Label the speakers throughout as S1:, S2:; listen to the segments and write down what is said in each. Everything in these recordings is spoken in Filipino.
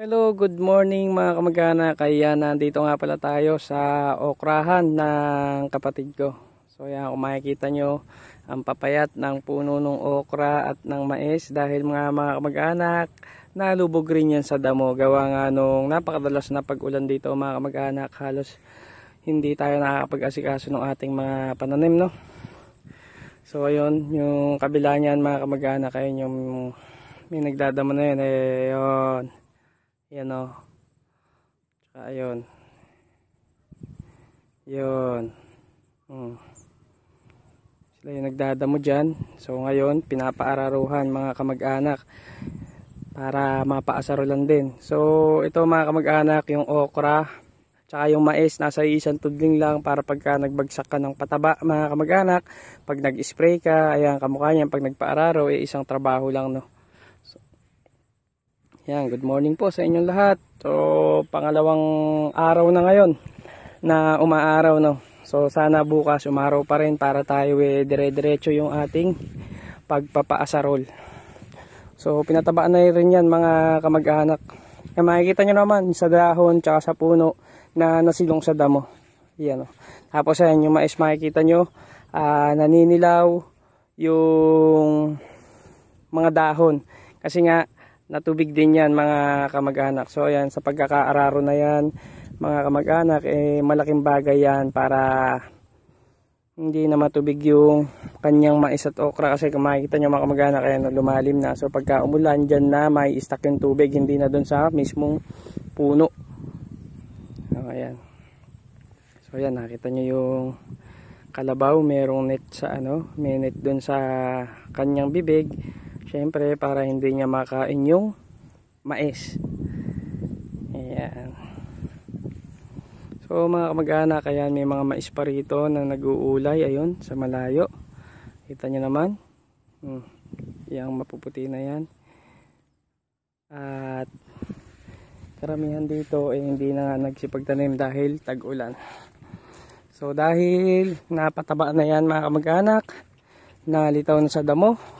S1: Hello, good morning mga kamag-anak. Kaya nandito nga pala tayo sa okrahan ng kapatid ko. So yan, kung makikita nyo ang papayat ng puno ng okra at ng mais dahil mga kamag-anak nalubog rin yan sa damo. Gawa nga nung napakadalas na pag-ulan dito mga kamag-anak, halos hindi tayo nakakapag-asikaso ng ating mga pananim, no? So ayun, yung kabila niyan mga kamag-anak, ayun yung may nagdadamo na yun, yun. Yan o. Tsaka ayun. Yun. Sila yung nagdadamo dyan. So ngayon, pinapaararuhan mga kamag-anak para mapaasarulan din. So ito mga kamag-anak, yung okra tsaka yung mais, nasa isang tudling lang para pagka nagbagsak ka ng pataba mga kamag-anak, pag nag-spray ka, ayan kamukha niyan, pag nagpaararo, isang trabaho lang, no. Yan, good morning po sa inyong lahat. So, pangalawang araw na ngayon na umaaraw, no. So, sana bukas umaraw pa rin para tayo dire-diretso yung ating pagpapaasarol. So, pinatabaan na rin yan mga kamag-anak. Makikita nyo naman sa dahon tsaka sa puno na nasilong sa damo. Yan, no. Tapos yan, yung mais makikita nyo, naninilaw yung mga dahon. Kasi nga, natubig din yan mga kamag-anak. So ayan, sa pagkakaararo na yan mga kamag-anak, malaking bagay yan para hindi na matubig yung kanyang mais at okra. Kasi kung makikita nyo mga kamag-anak, ayan, lumalim na. So pagka umulan dyan na may istak yung tubig, hindi na dun sa mismong puno. So ayan. So ayan, nakita nyo yung kalabaw, merong net sa may net dun sa kanyang bibig. Siyempre, para hindi niya makain yung mais. Ayan. So, mga kamag-anak, ayan, may mga mais pa rito na nag-uulay. Ayun, sa malayo. Kita niyo naman. Yang mapuputi na yan. At, karamihan dito ay hindi na nagsipagtanim dahil tag-ulan. So, dahil napataba na yan, mga kamag-anak, nalitaw na sa damo.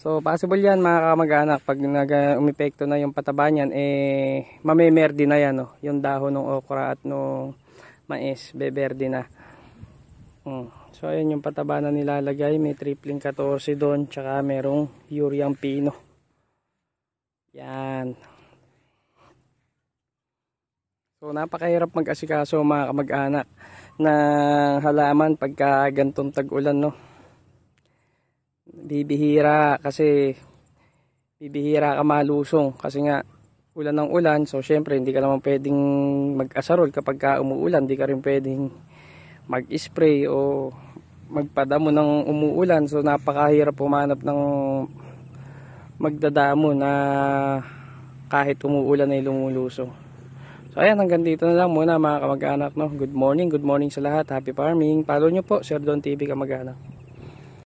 S1: So possible yan mga kamag-anak, pag umepekto na yung pataba niyan, mamemerde na yan, no? Yung dahon ng okra at ng mais, beberde na. So ayan yung pataba na nilalagay, may tripling 14 doon, tsaka merong ureang pino. Yan. So napakahirap mag-asikaso mga kamag-anak na halaman pagka gantong tag-ulan, no? Bibihira ka malusong kasi nga ulan ng ulan. So syempre hindi ka naman pwedeng mag-asarol kapag ka umuulan, hindi ka rin pwedeng mag-spray o magpadamo ng umuulan. So napakahirap pumanap ng magdadamo na kahit umuulan ay lumulusong. So ayan, hanggang dito na lang muna mga kamag-anak, no. Good morning sa lahat, happy farming. Follow nyo po Sir Don TV kamag-anak.